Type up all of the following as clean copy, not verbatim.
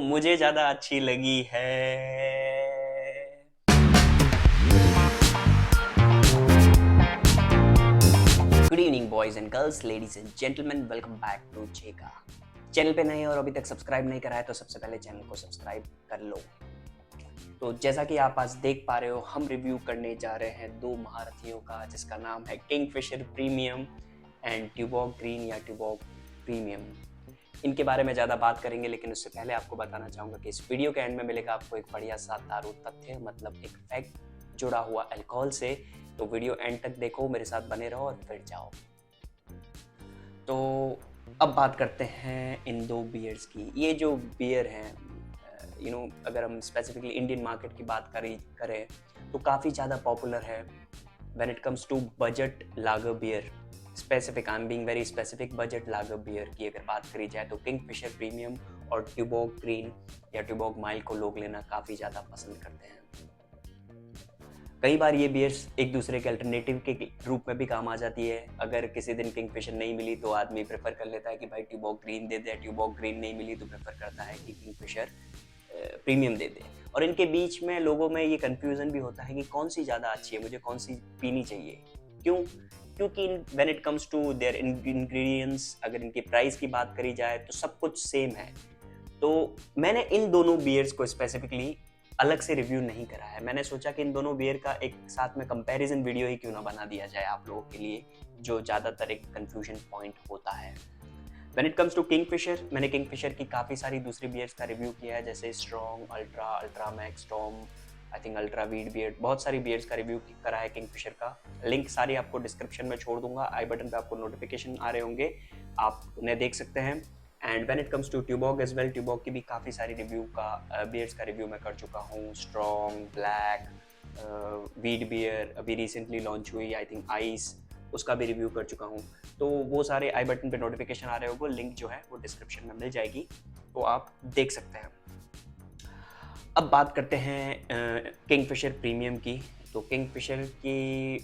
मुझे ज़्यादा अच्छी लगी है। Good evening boys and girls, ladies and gentleman, welcome back to जेका। चैनल पे नए और अभी तक सब्सक्राइब नहीं करा है तो सबसे पहले चैनल को सब्सक्राइब कर लो। तो जैसा कि आप आज देख पा रहे हो, हम रिव्यू करने जा रहे हैं दो महारथियों का, जिसका नाम है Kingfisher premium and Tuborg green या ट्यूबॉग प्रीमियम। इनके बारे में ज़्यादा बात करेंगे, लेकिन उससे पहले आपको बताना चाहूँगा कि इस वीडियो के एंड में मिलेगा आपको एक बढ़िया सा दारू तथ्य, मतलब एक फैक्ट जुड़ा हुआ अल्कोहल से। तो वीडियो एंड तक देखो, मेरे साथ बने रहो और फिर जाओ। तो अब बात करते हैं इन दो बियर्स की। ये जो बियर हैं, अगर हम स्पेसिफिकली इंडियन मार्केट की बात करें तो काफ़ी ज़्यादा पॉपुलर है when it comes to budget lager beer. Specific, I am being very specific, budget lager beer की अगर बात करी जाए तो किंगफिशर प्रीमियम और ट्यूबॉग ग्रीन या ट्यूबॉग माइल्ड को लोग लेना काफ़ी ज़्यादा पसंद करते हैं। कई बार ये बियर्स एक दूसरे के अल्टरनेटिव के रूप में भी काम आ जाती है। अगर किसी दिन किंगफिशर नहीं मिली तो आदमी प्रेफर कर लेता है कि भाई ट्यूबॉग ग्रीन दे दे, ट्यूबॉग ग्रीन नहीं मिली तो प्रेफर करता है कि किंगफिशर प्रीमियम दे दे। और इनके बीच में लोगों में ये कंफ्यूजन भी होता है कि कौन सी ज़्यादा अच्छी है, मुझे कौन सी पीनी चाहिए। क्यों? क्योंकि when it comes to their ingredients, अगर इनकी प्राइस की बात करी जाए तो सब कुछ सेम है। तो मैंने इन दोनों बियर्स को स्पेसिफिकली अलग से रिव्यू नहीं करा है। मैंने सोचा कि इन दोनों बियर का एक साथ में कंपैरिजन वीडियो ही क्यों ना बना दिया जाए आप लोगों के लिए, जो ज़्यादातर एक कंफ्यूजन पॉइंट होता है। When it comes to Kingfisher, मैंने किंगफिशर की काफ़ी सारी दूसरी बियर्स का रिव्यू किया है, जैसे strong, ultra, ultra max, storm, I think ultra wheat beer, बहुत सारी बियर्स का रिव्यू करा है किंगफिशर का। लिंक सारी आपको डिस्क्रिप्शन में छोड़ दूंगा, आई बटन पे आपको नोटिफिकेशन आ रहे होंगे, आप उन्हें देख सकते हैं। And when it comes to Tuborg as well, Tuborg की भी काफ़ी सारी रिव्यू का बियर्स का रिव्यू मैं कर चुका हूँ। स्ट्रॉन्ग, ब्लैक, वीट बियर अभी रिसेंटली लॉन्च हुई, आई थिंक आइस, उसका भी रिव्यू कर चुका हूँ। तो वो सारे आई बटन पे नोटिफिकेशन आ रहे होंगे, लिंक जो है वो डिस्क्रिप्शन में मिल जाएगी, तो आप देख सकते हैं। अब बात करते हैं किंगफिशर प्रीमियम की। तो किंगफिशर की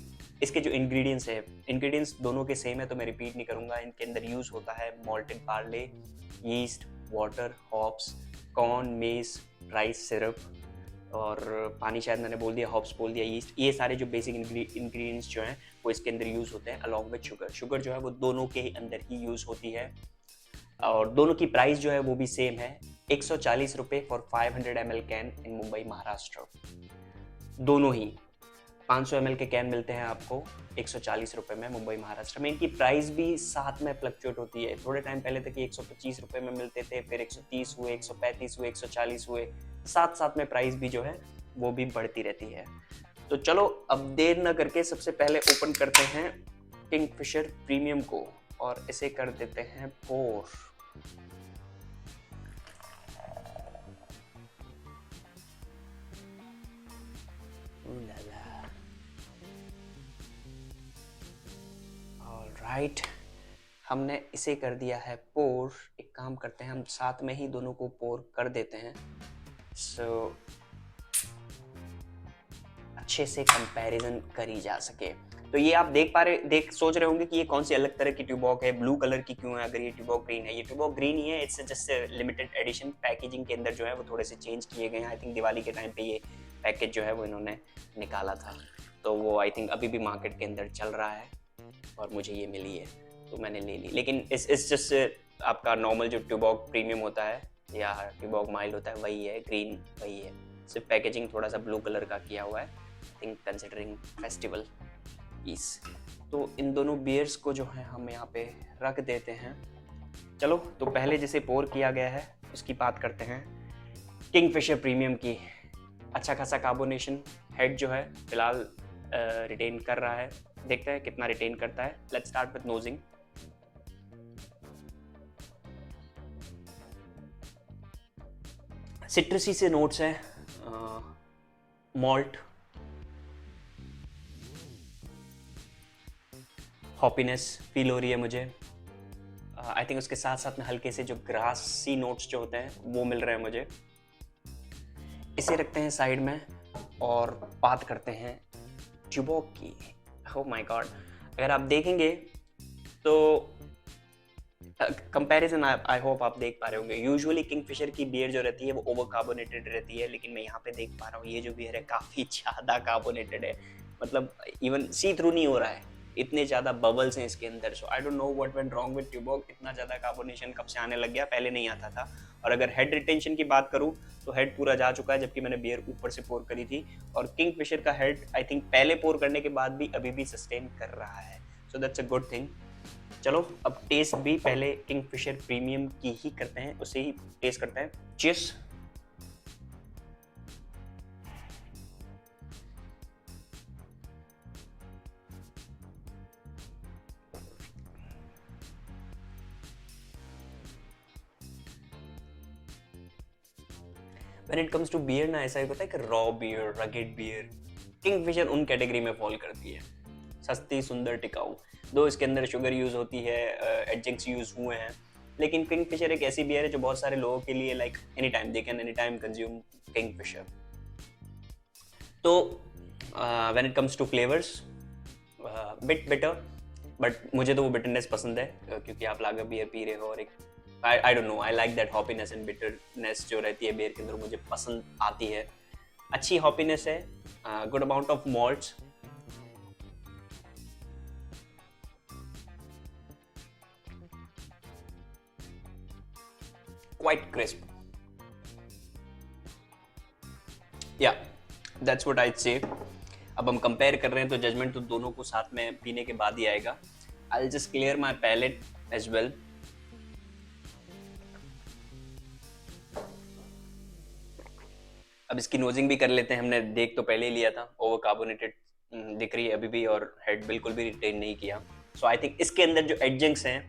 इसके जो इंग्रेडिएंट्स है, इंग्रेडिएंट्स दोनों के सेम है तो मैं रिपीट नहीं करूँगा। इनके अंदर यूज़ होता है malted barley, yeast, water, hops, corn, mess, rice syrup और पानी, शायद मैंने बोल दिया, हॉप्स बोल दिया, यीस्ट। ये सारे जो बेसिक इंग्रेडिएंट्स जो हैं वो इसके अंदर यूज़ होते हैं, अलॉन्ग विद शुगर। शुगर जो है वो दोनों के ही अंदर ही यूज़ होती है और दोनों की प्राइस जो है वो भी सेम है, 140 रुपये for 500 ml can in Mumbai Maharashtra. दोनों ही 500 ml के कैन मिलते हैं आपको 140 रुपये में मुंबई महाराष्ट्र में। इनकी प्राइस भी साथ में फ्लक्चुएट होती है। थोड़े टाइम पहले तक ये 125 रुपये में मिलते थे, फिर 130 हुए, 135 हुए, 140 हुए, साथ साथ में प्राइस भी जो है वो भी बढ़ती रहती है। तो चलो अब देर न करके सबसे पहले ओपन करते हैं किंगफिशर प्रीमियम को और इसे कर देते हैं पोर। ऑलराइट, हमने इसे कर दिया है पोर। एक काम करते हैं, हम साथ में ही दोनों को पोर कर देते हैं, सो अच्छे से कंपैरिजन करी जा सके। तो ये आप सोच रहे होंगे कि ये कौन सी अलग तरह की ट्यूबॉग है, ब्लू कलर की क्यों है अगर ये ट्यूबॉग ग्रीन है। ये ट्यूबॉग ग्रीन ही है, it's just limited edition. Packaging के अंदर जो है वो थोड़े से चेंज किए गए हैं। आई थिंक दिवाली के टाइम पे ये पैकेज जो है वो इन्होंने निकाला था, तो वो आई थिंक अभी भी मार्केट के अंदर चल रहा है और मुझे ये मिली है तो मैंने ले ली। लेकिन इस जस्ट आपका नॉर्मल जो ट्यूबॉग प्रीमियम होता है या ट्यूबॉग माइल्ड होता है वही है, ग्रीन वही है, सिर्फ पैकेजिंग थोड़ा सा ब्लू कलर का किया हुआ है, आई थिंक कंसिडरिंग फेस्टिवल ईस। तो इन दोनों बियर्स को जो है हम यहाँ पे रख देते हैं। चलो, तो पहले जिसे पोर किया गया है उसकी बात करते हैं, किंगफिशर प्रीमियम की। अच्छा खासा कार्बोनेशन हेड जो है फिलहाल रिटेन कर रहा है, देखते हैं कितना रिटेन करता है। Let's start with नोजिंग। सिट्रसी से नोट्स है, मॉल्ट, हॉपीनेस फील हो रही है मुझे। आई थिंक उसके साथ साथ में हल्के से जो ग्रासी नोट्स जो होते हैं वो मिल रहे हैं मुझे। इसे रखते हैं साइड में और बात करते हैं ट्यूबॉग की। ओह माय गॉड, अगर आप देखेंगे तो कंपैरिजन आई होप आप देख पा रहे होंगे। यूजुअली किंगफिशर की बियर जो रहती है वो ओवर कार्बोनेटेड रहती है, लेकिन मैं यहाँ पे देख पा रहा हूँ ये जो बियर है काफ़ी ज़्यादा कार्बोनेटेड है। मतलब इवन सी थ्रू नहीं हो रहा है, इतने ज़्यादा बबल्स हैं इसके अंदर। So I don't know what went wrong with Tuborg, इतना ज़्यादा कार्बोनेशन कब से आने लग गया, पहले नहीं आता था। और अगर हेड रिटेंशन की बात करूँ तो हेड पूरा जा चुका है, जबकि मैंने बियर ऊपर से पोर करी थी। और किंगफिशर का हेड आई थिंक पहले पोर करने के बाद भी अभी भी सस्टेन कर रहा है। So that's a good thing. चलो अब टेस्ट भी पहले किंगफिशर प्रीमियम की ही करते हैं, उसे ही टेस्ट करते हैं। Cheers. When it comes to beer ना, ऐसा होता है कि raw beer, rugged beer, Kingfisher उन कैटेगरी में फॉल करती है। सस्ती, सुंदर, टिकाऊ। दो इसके अंदर शुगर यूज होती है, एडजंक्ट्स यूज हुए हैं, लेकिन किंगफिशर एक ऐसी बियर है जो बहुत सारे लोगों के लिए like any time they can any time consume Kingfisher. तो when it comes to flavours, bit bitter, but मुझे तो वो बिटरनेस पसंद है, क्योंकि आप लागर बियर पी रहे हो और एक I don't know, I like that hoppiness and bitterness जो रहती है बियर के अंदर, मुझे पसंद आती है। अच्छी हॉपीनेस है, good amount of malts. Quite crisp, या दैट्स व्हाट I'd say। अब हम कंपेयर कर रहे हैं तो जजमेंट तो दोनों को साथ में पीने के बाद ही आएगा। I'll just clear my palate as well। अब इसकी नोजिंग भी कर लेते हैं, हमने देख तो पहले ही लिया था, ओवर कार्बोनेटेड दिख रही है अभी भी, और हेड बिल्कुल भी रिटेन नहीं किया। सो आई थिंक इसके अंदर जो एडजंक्ट्स हैं,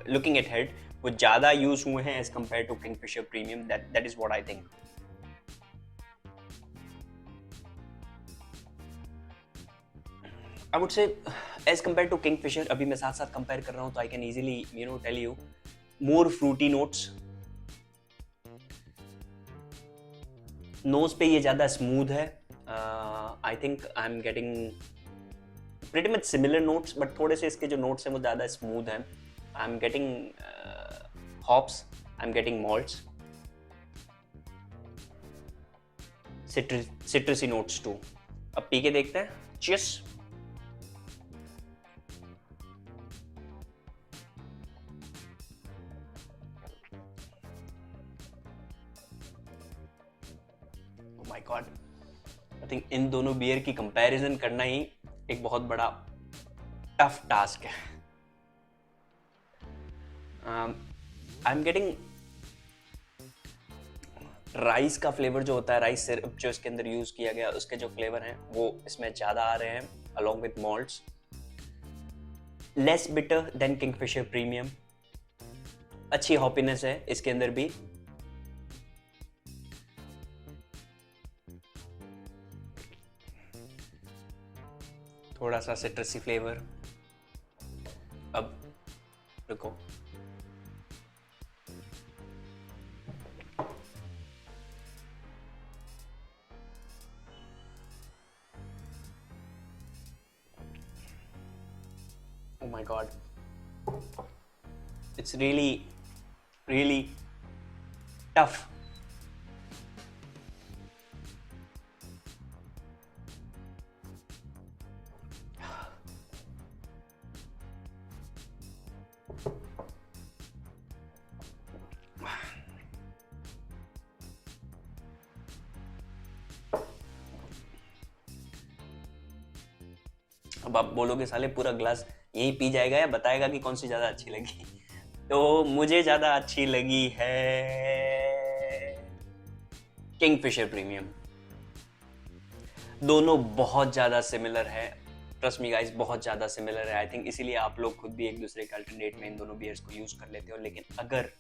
लुकिंग एट हेड, वो ज़्यादा यूज हुए हैं as compared to Kingfisher premium. That is what I think. I would say as compared to Kingfisher, अभी मैं साथ साथ कंपेयर कर रहा हूँ तो I can easily tell you more fruity notes. Nose पे ये ज़्यादा स्मूथ है। I think I am getting pretty much similar notes, but थोड़े से इसके जो नोट्स हैं वो ज़्यादा स्मूथ हैं। I am getting hops, I am getting malts, citrusy notes too. अब पी के देखते हैं। Cheers. My god, I think इन दोनों बियर की कंपैरिजन करना ही एक बहुत बड़ा टफ टास्क है। आई एम गेटिंग राइस का फ्लेवर जो होता है, राइस सिरप जो इसके अंदर यूज किया गया, उसके जो फ्लेवर हैं वो इसमें ज्यादा आ रहे हैं, along with malts. Less bitter than Kingfisher premium. अच्छी हॉपीनेस है इसके अंदर भी। थोड़ा सा सिट्रसी फ्लेवर। अब रुको, oh my god, it's really tough। अब आप बोलोगे साले पूरा ग्लास यही पी जाएगा या बताएगा कि कौन सी ज्यादा अच्छी लगी। तो मुझे ज्यादा अच्छी लगी है किंगफिशर प्रीमियम। दोनों बहुत ज्यादा सिमिलर है, ट्रस्ट मी गाइस, बहुत ज्यादा सिमिलर है। आई थिंक इसीलिए आप लोग खुद भी एक दूसरे के अल्टरनेट में इन दोनों बियर्स को यूज कर लेते हो। लेकिन अगर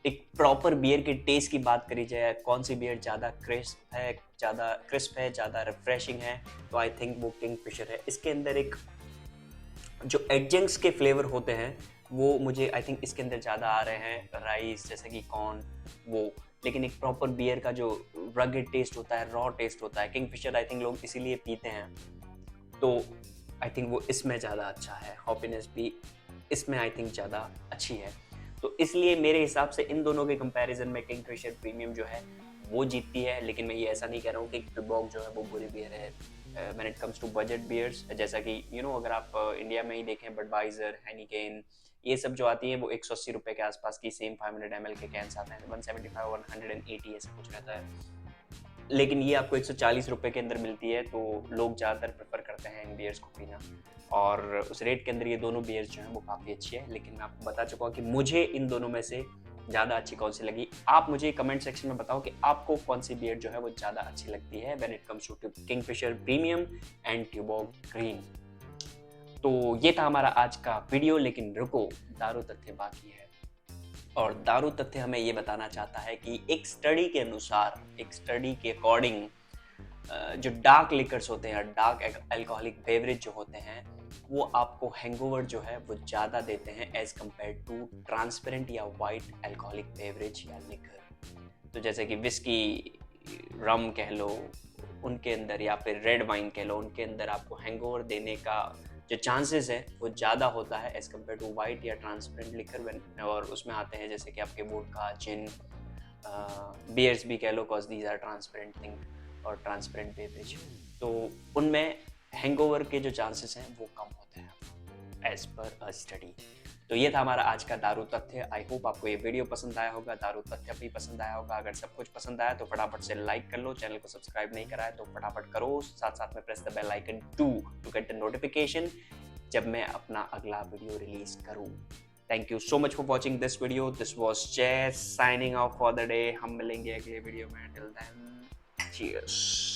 एक प्रॉपर बियर के टेस्ट की बात करी जाए, कौन सी बियर ज़्यादा क्रिस्प है, ज़्यादा रिफ्रेशिंग है, तो आई थिंक वो किंगफिशर है। इसके अंदर एक जो एडजंक्ट्स के फ्लेवर होते हैं वो मुझे आई थिंक इसके अंदर ज़्यादा आ रहे हैं, राइस जैसे कि कॉर्न वो। लेकिन एक प्रॉपर बियर का जो रगेड टेस्ट होता है, रॉ टेस्ट होता है, किंगफिशर आई थिंक लोग इसीलिए पीते हैं, तो आई थिंक वो इसमें ज़्यादा अच्छा है। हॉपीनेस भी इसमें आई थिंक ज़्यादा अच्छी है। तो इसलिए मेरे हिसाब से इन दोनों के कंपैरिजन में किंगफिशर प्रीमियम जो है वो जीतती है। लेकिन मैं ये ऐसा नहीं कह रहा हूँ कि ट्यूबॉग जो है वो बुरी बियर है। When it comes to budget beers, जैसा कि अगर आप इंडिया में ही देखें, बडवाइजर, हेनिकेन, ये सब जो आती है वो 180 रुपये के आसपास की सेम 500 ml के कैंस आते हैं, 175 180 ऐसा कुछ रहता है। लेकिन ये आपको 140 रुपये के अंदर मिलती है, तो लोग ज़्यादातर प्रेफर करते हैं इन बियर्स को पीना। और उस रेट के अंदर ये दोनों बियर्स जो हैं वो काफ़ी अच्छी है। लेकिन मैं आपको बता चुका हूँ कि मुझे इन दोनों में से ज़्यादा अच्छी कौन सी लगी। आप मुझे कमेंट सेक्शन में बताओ कि आपको कौन सी बियर जो है वो ज़्यादा अच्छी लगती है when it comes to Kingfisher premium and Tuborg green. तो ये था हमारा आज का वीडियो। लेकिन रुको, दारू तथ्य बाकी है। और दारू तथ्य हमें ये बताना चाहता है कि एक स्टडी के अनुसार, एक स्टडी के अकॉर्डिंग, जो डार्क लिकर्स होते हैं, डार्क अल्कोहलिक बेवरेज जो होते हैं, वो आपको हैंगओवर जो है वो ज़्यादा देते हैं एज कम्पेयर टू ट्रांसपेरेंट या वाइट अल्कोहलिक बेवरेज या लिकर। तो जैसे कि विस्की, रम कह लो उनके अंदर, या फिर रेड वाइन कह लो, उनके अंदर आपको हैंगओवर देने का जो चांसेस है वो ज़्यादा होता है एज कम्पेयर टू वाइट या ट्रांसपेरेंट लिकर। और उसमें आते हैं जैसे कि आपके वोडका, जिन, बियर्स भी कह लो, cause these are transparent thing और ट्रांसपेरेंट बेवरेज। तो उनमें हैंगओवर के जो चांसेस हैं वो कम होते हैं एज पर अ स्टडी। तो ये था हमारा आज का दारू तथ्य। आई होप आपको ये वीडियो पसंद आया होगा, दारू तथ्य भी पसंद आया होगा। अगर सब कुछ पसंद आया तो फटाफट से लाइक कर लो, चैनल को सब्सक्राइब नहीं करा है तो फटाफट करो, साथ साथ में press the bell icon to get the notification जब मैं अपना अगला वीडियो रिलीज करूँ। Thank you so much for watching this video. This was Jay signing off for the day. हम मिलेंगे अगले वीडियो में। Till then, cheers.